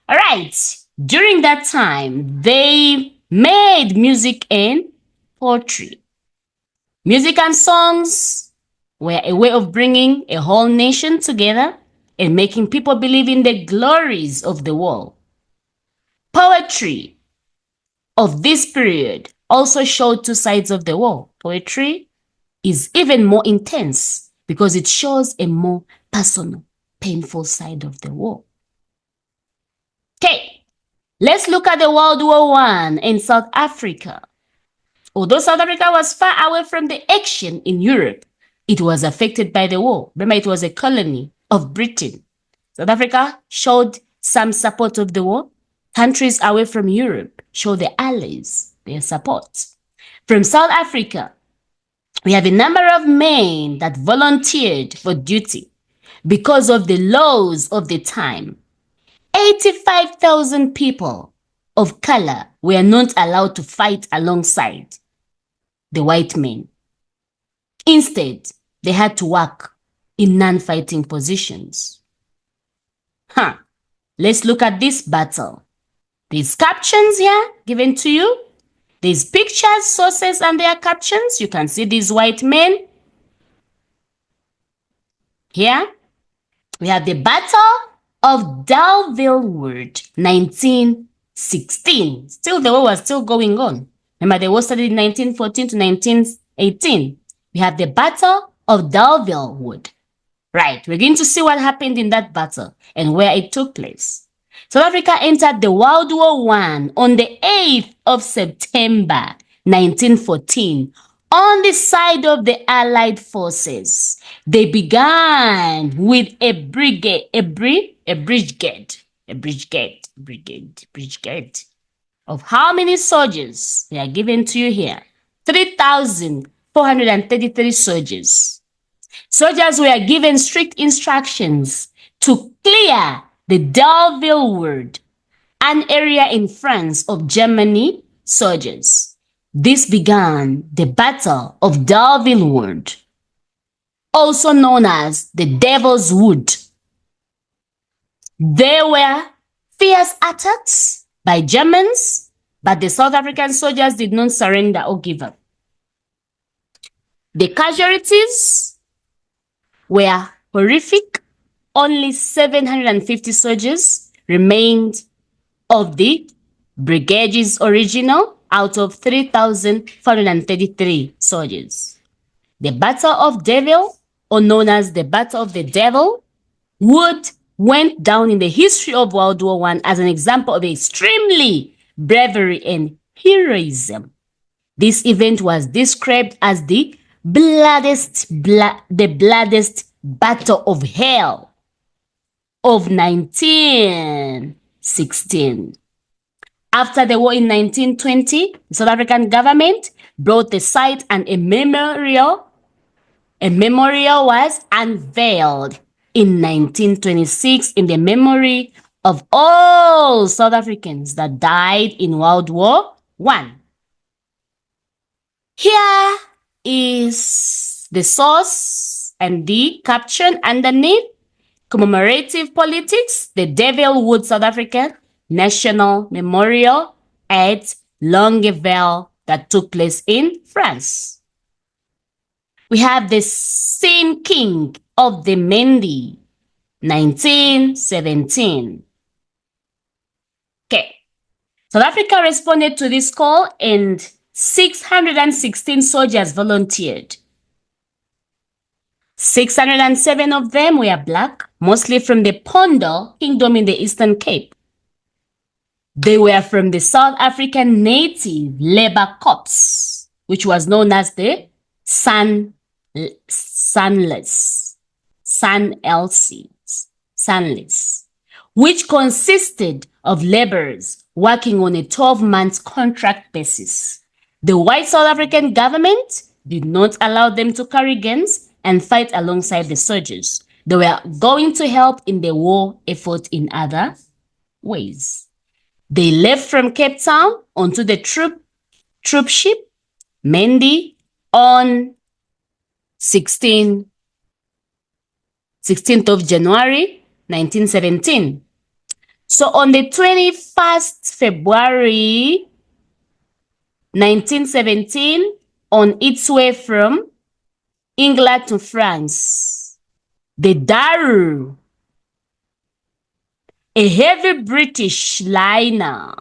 All right. During that time, they made music and poetry. Music and songs were a way of bringing a whole nation together and making people believe in the glories of the war. Poetry of this period also showed two sides of the war. Poetry is even more intense because it shows a more personal, painful side of the war. Okay, let's look at the World War I in South Africa. Although South Africa was far away from the action in Europe, it was affected by the war. Remember, it was a colony of Britain. South Africa showed some support of the war. Countries away from Europe showed the Allies their support. From South Africa, we have a number of men that volunteered for duty because of the laws of the time. 85,000 people of color were not allowed to fight alongside the white men. Instead, they had to work in non-fighting positions. Let's look at this battle. There's captions here given to you. There's pictures, sources, and their captions. You can see these white men. Here, we have the Battle of Delville Wood, 1916. Still, the war was still going on. Remember, the war started in 1914 to 1918. We have the Battle of Delville Wood. Right, we're going to see what happened in that battle and where it took place. South Africa entered the World War I on the 8th of September, 1914, on the side of the Allied forces. They began with a brigade of how many soldiers? They are given to you here. 3,433 soldiers. Soldiers were given strict instructions to clear the Delville Wood, an area in France of Germany soldiers. This began the Battle of Delville Wood, also known as the Devil's Wood. There were fierce attacks by Germans, but the South African soldiers did not surrender or give up. The casualties were horrific. Only 750 soldiers remained of the brigade's original out of 3,433 soldiers. The Battle of Devil, or known as the Battle of the Devil, Wood went down in the history of World War I as an example of extremely bravery and heroism. This event was described as the bloodiest battle of hell of 1916. After the war in 1920, the South African government brought the site and a memorial was unveiled in 1926 in the memory of all South Africans that died in World War I. Here is the source and the caption underneath. Commemorative politics, the Delville Wood South African National Memorial at Longueville that took place in France. We have the sinking of the Mendi, 1917. Okay. South Africa responded to this call and 616 soldiers volunteered. 607 of them were black, mostly from the Pondo Kingdom in the Eastern Cape. They were from the South African Native Labour Corps, which was known as the Sunless, which consisted of laborers working on a 12-month contract basis. The white South African government did not allow them to carry guns and fight alongside the soldiers. They were going to help in the war effort in other ways. They left from Cape Town onto the troop ship Mendi on 16th of January 1917. So on the 21st February 1917, on its way from England to France, the Daru, a heavy British liner,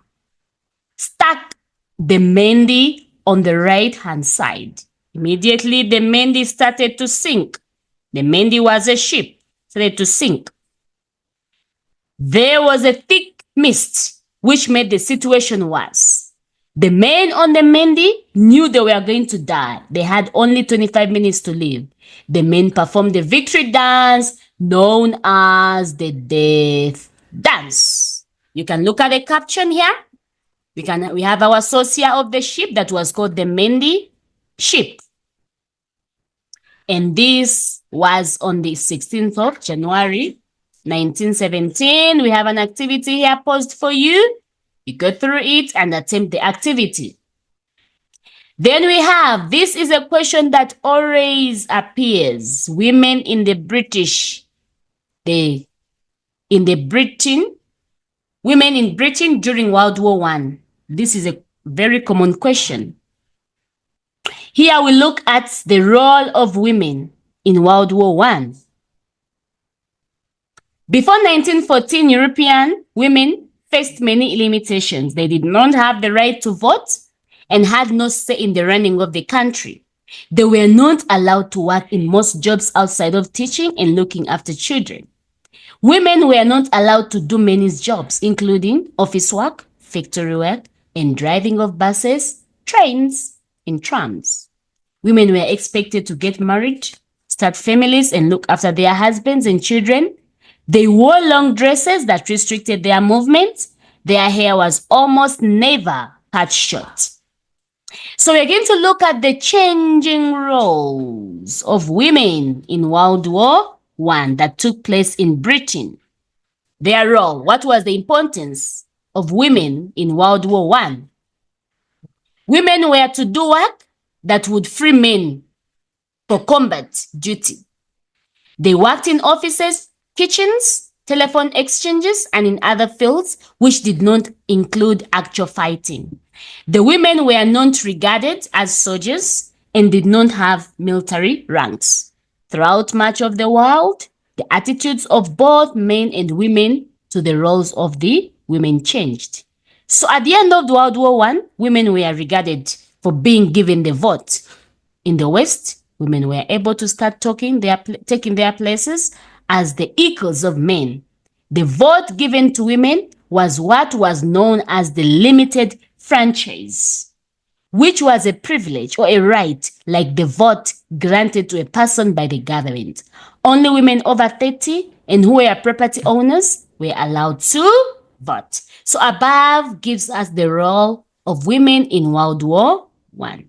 stuck the Mendi on the right-hand side. Immediately, the Mendi started to sink. The Mendi was a ship, started to sink. There was a thick mist, which made the situation worse. The men on the Mendi knew they were going to die. They had only 25 minutes to live. The men performed the victory dance known as the death dance. You can look at the caption here. We have our source of the ship that was called the Mendi ship. And this was on the 16th of January 1917. We have an activity here paused for you. You go through it and attempt the activity. Then we have, this is a question that always appears. Women in the women in Britain during World War I. This is a very common question. Here we look at the role of women in World War I. Before 1914, European women faced many limitations. They did not have the right to vote and had no say in the running of the country. They were not allowed to work in most jobs outside of teaching and looking after children. Women were not allowed to do many jobs, including office work, factory work, and driving of buses, trains, and trams. Women were expected to get married, start families, and look after their husbands and children. They wore long dresses that restricted their movement. Their hair was almost never cut short. So we're going to look at the changing roles of women in World War I that took place in Britain. Their role, what was the importance of women in World War I? Women were to do work that would free men for combat duty. They worked in offices, kitchens, telephone exchanges, and in other fields which did not include actual fighting. The women were not regarded as soldiers and did not have military ranks. Throughout much of the world, the attitudes of both men and women to the roles of the women changed. So at the end of World War I, women were regarded for being given the vote. In the West, women were able to start taking their places as the equals of men. The vote given to women was what was known as the limited franchise, which was a privilege or a right like the vote granted to a person by the government. Only women over 30 and who were property owners were allowed to vote. So above gives us the role of women in World War I.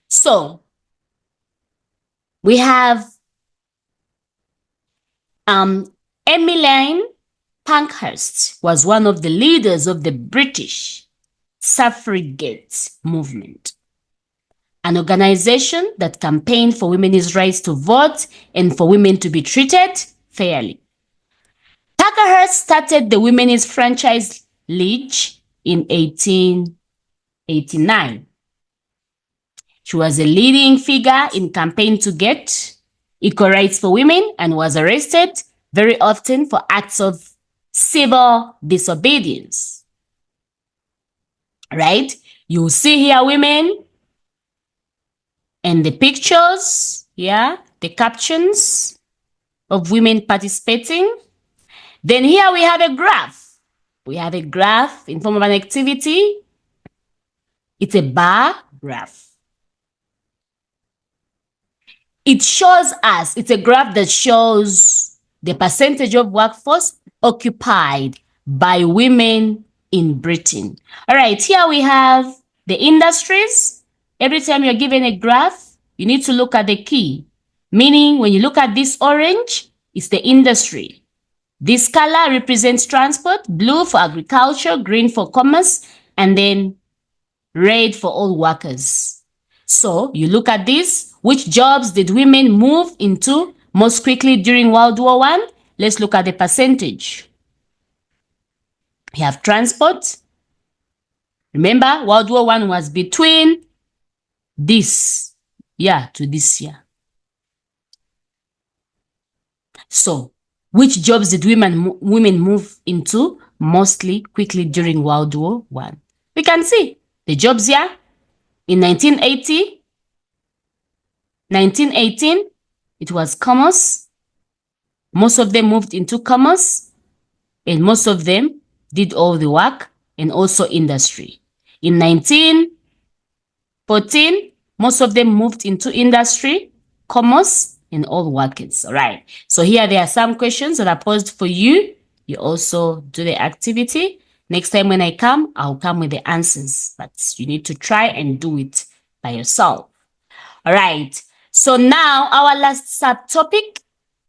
So we have Emmeline Pankhurst was one of the leaders of the British suffragette movement, an organization that campaigned for women's rights to vote and for women to be treated fairly. Pankhurst started the Women's Franchise League in 1889. She was a leading figure in campaign to get equal rights for women and was arrested very often for acts of civil disobedience. Right? You see here women and the pictures, yeah, the captions of women participating. Then here we have a graph. We have a graph in form of an activity. It's a bar graph. It shows us, it's a graph that shows the percentage of workforce occupied by women in Britain. All right, here we have the industries. Every time you're given a graph, you need to look at the key. Meaning, when you look at this orange, it's the industry. This color represents transport, blue for agriculture, green for commerce, and then red for all workers. So you look at this. Which jobs did women move into most quickly during World War I? Let's look at the percentage. We have transport. Remember, World War I was between this year to this year. So, which jobs did women move into mostly quickly during World War I? We can see the jobs here in 1980, 1918, it was commerce. Most of them moved into commerce, and most of them did all the work, and also industry. In 1914, most of them moved into industry, commerce, and all workers. All right. So here there are some questions that are posed for you. You also do the activity. Next time when I come, I'll come with the answers, but you need to try and do it by yourself. All right. So now our last subtopic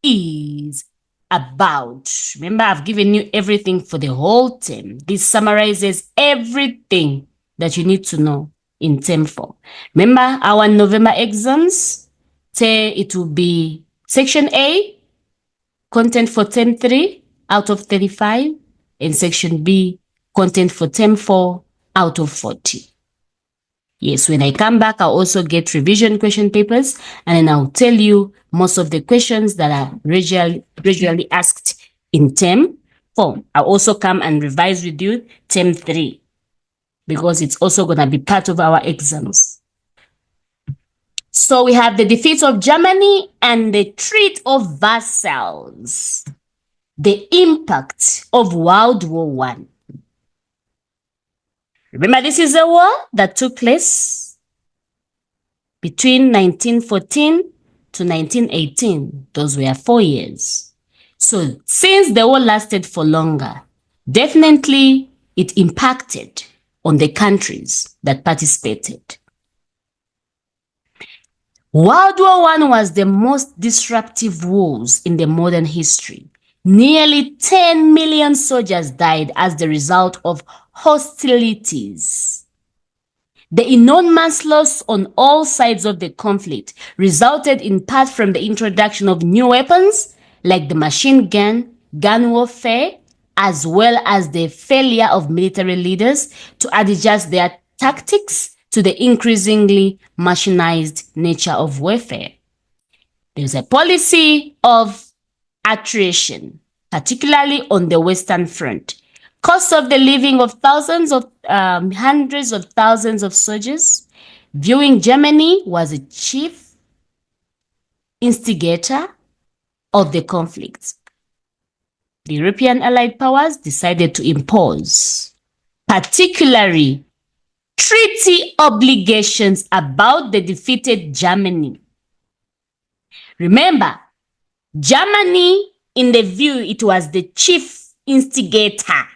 is about, remember I've given you everything for the whole term. This summarizes everything that you need to know in term 4. Remember our November exams, it will be section A, content for term 3 out of 35, and section B, content for term 4 out of 40. Yes, when I come back, I'll also get revision question papers, and then I'll tell you most of the questions that are regularly asked in term 4. I'll also come and revise with you term 3, because it's also going to be part of our exams. So we have the defeat of Germany and the Treaty of Versailles. The impact of World War I. Remember, this is a war that took place between 1914 to 1918. Those were 4 years. So since the war lasted for longer, definitely it impacted on the countries that participated. World War I was the most disruptive wars in the modern history. Nearly 10 million soldiers died as the result of hostilities. The enormous loss on all sides of the conflict resulted in part from the introduction of new weapons like the machine gun, gun warfare, as well as the failure of military leaders to adjust their tactics to the increasingly machinized nature of warfare. There's a policy of attrition, particularly on the Western Front. Cost of the living of hundreds of thousands of soldiers. Viewing Germany was a chief instigator of the conflict. The European Allied powers decided to impose, particularly treaty obligations about the defeated Germany. Remember, Germany, in the view, it was the chief instigator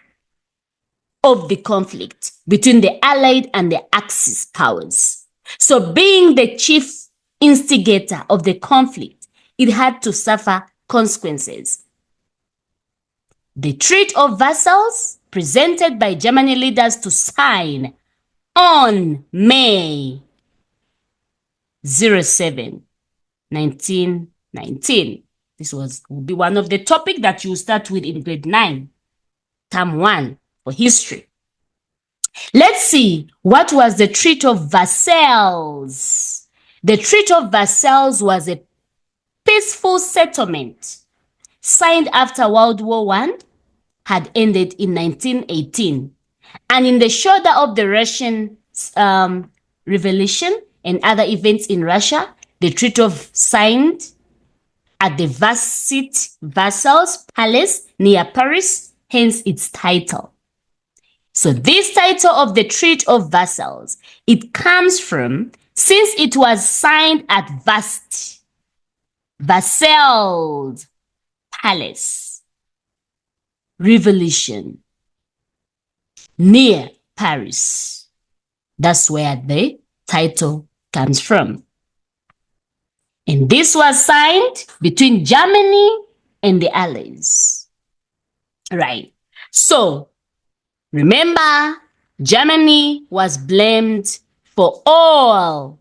of the conflict between the Allied and the Axis powers. So being the chief instigator of the conflict, it had to suffer consequences. The Treaty of Versailles, presented by German leaders to sign on May 07, 1919. This will be one of the topics that you start with in grade 9, term 1 for history. Let's see, what was the Treaty of Versailles? The Treaty of Versailles was a peaceful settlement signed after World War I had ended in 1918. And in the shoulder of the Russian Revolution and other events in Russia, the Treaty of signed at the Versailles Palace near Paris, hence its title. So this title of the Treaty of Versailles, it comes from, since it was signed at Versailles Palace, Revolution, near Paris. That's where the title comes from. And this was signed between Germany and the Allies. Right. So, remember, Germany was blamed for all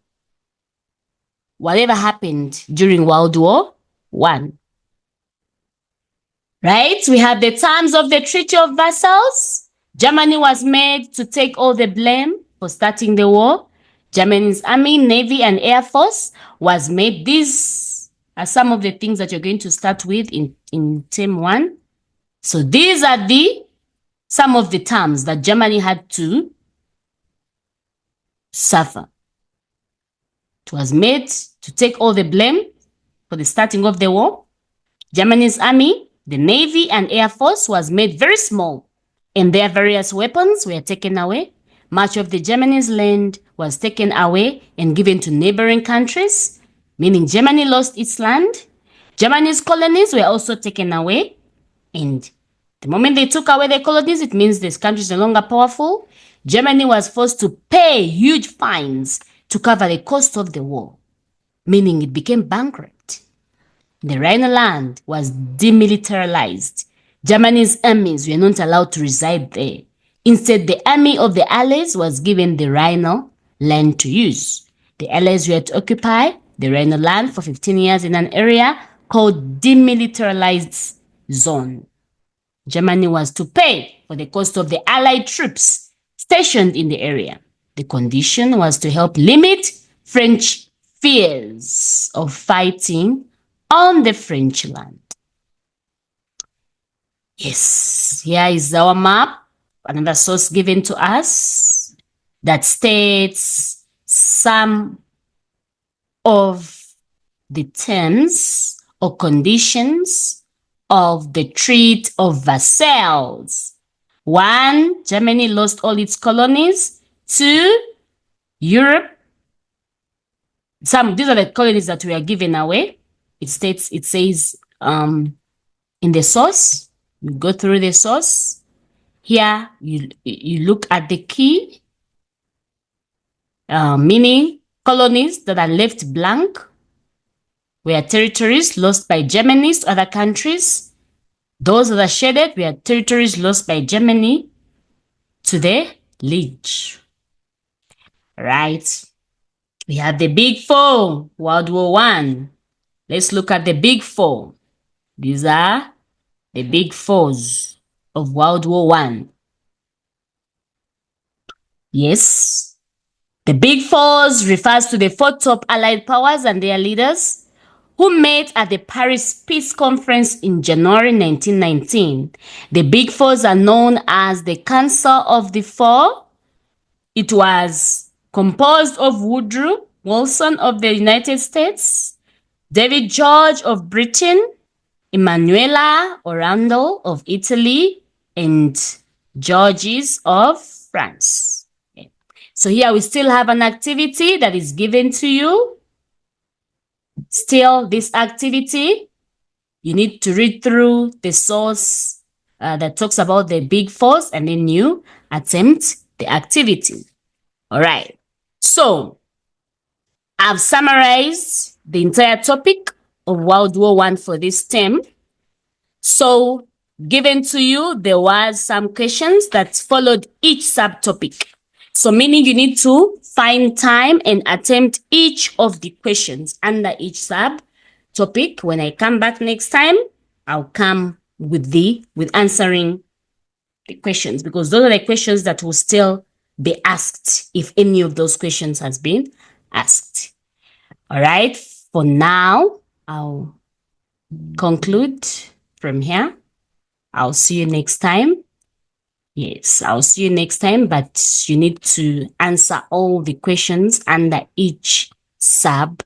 whatever happened during World War I. Right? We have the terms of the Treaty of Versailles. Germany was made to take all the blame for starting the war. Germany's army, navy, and air force was made. These are some of the things that you're going to start with in term 1. So these are some of the terms that Germany had to suffer. It was made to take all the blame for the starting of the war. Germany's army, the navy, and air force was made very small, and their various weapons were taken away. Much of the Germany's land was taken away and given to neighboring countries, meaning Germany lost its land. Germany's colonies were also taken away, and the moment they took away their colonies, it means this country is no longer powerful. Germany was forced to pay huge fines to cover the cost of the war, meaning it became bankrupt. The Rhineland was demilitarized. Germany's armies were not allowed to reside there. Instead, the army of the Allies was given the Rhine land to use. The Allies were to occupy the Rhine land for 15 years in an area called demilitarized zone. Germany was to pay for the cost of the Allied troops stationed in the area. The condition was to help limit French fears of fighting on the French land. Yes, here is our map, another source given to us that states some of the terms or conditions of the Treaty of Versailles. 1, Germany lost all its colonies. 2, Europe. These are the colonies that were given away. It says in the source, you go through the source. Here, you look at the key, meaning colonies that are left blank were territories lost by Germany to other countries. Those that are shaded were territories lost by Germany to the League. Right. We have the Big Four, World War I. Let's look at the Big Four. These are the Big Fours of World War I. Yes. The Big Fours refers to the 4 top Allied powers and their leaders who met at the Paris Peace Conference in January 1919. The Big Fours are known as the Council of the Four. It was composed of Woodrow Wilson of the United States, David George of Britain, Emanuela Orlando of Italy, and Georges of France. Okay. So here we still have an activity that is given to you. Still, this activity, you need to read through the source that talks about the Big Fours, and then you attempt the activity. All right. So, I've summarized the entire topic of World War I for this term. So, given to you, there was some questions that followed each subtopic. So, meaning you need to find time and attempt each of the questions under each subtopic. When I come back next time, I'll come with answering the questions, because those are the questions that will still be asked if any of those questions has been asked. All right. For now, I'll conclude from here. I'll see you next time. Yes, I'll see you next time, but you need to answer all the questions under each subtopic.